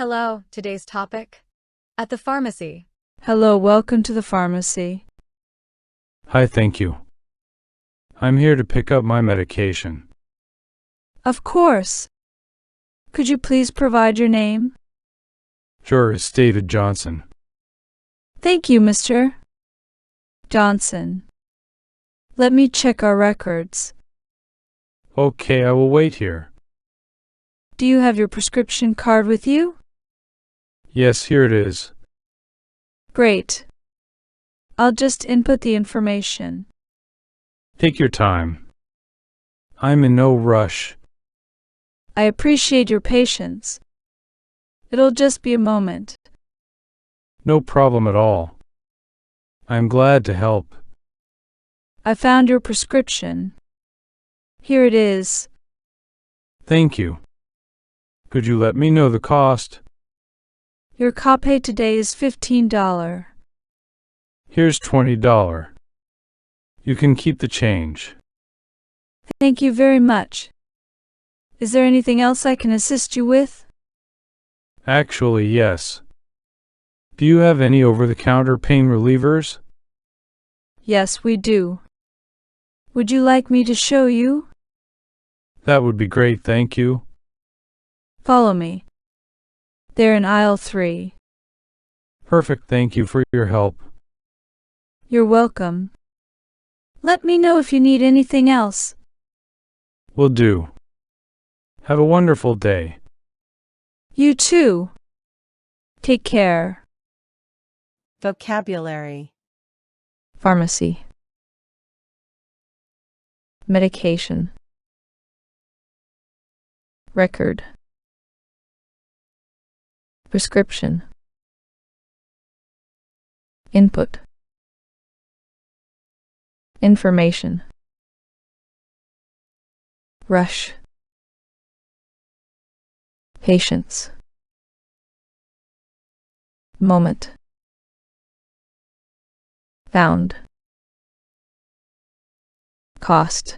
Hello, today's topic? At the pharmacy. Hello, welcome to the pharmacy. Hi, thank you. I'm here to pick up my medication. Of course. Could you please provide your name? Sure, it's David Johnson. Thank you, Mr. Johnson. Let me check our records. Okay, I will wait here. Do you have your prescription card with you? Yes, here it is. Great. I'll just input the information. Take your time. I'm in no rush. I appreciate your patience. It'll just be a moment. No problem at all. I'm glad to help. I found your prescription. Here it is. Thank you. Could you let me know the cost? Your copay today is $15. Here's $20. You can keep the change. Thank you very much. Is there anything else I can assist you with? Actually, yes. Do you have any over-the-counter pain relievers? Yes, we do. Would you like me to show you? That would be great, thank you. Follow me. They're in aisle 3. Perfect, thank you for your help. You're welcome. Let me know if you need anything else. Will do. Have a wonderful day. You too. Take care. Vocabulary. Pharmacy. Medication. Record. Prescription. Input. Information. Rush. Patience. Moment. Found. Cost.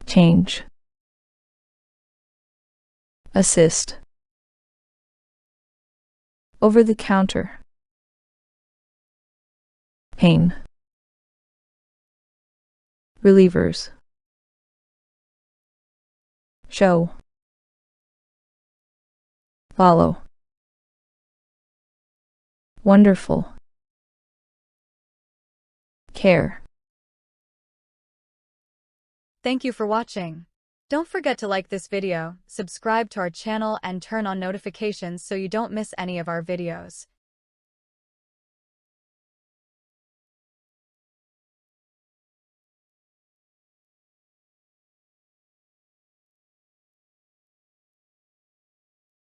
Change. Assist. Over the counter. Pain. Relievers. Show. Follow. Wonderful. Care. Thank you for watching. Don't forget to like this video, subscribe to our channel and turn on notifications so you don't miss any of our videos.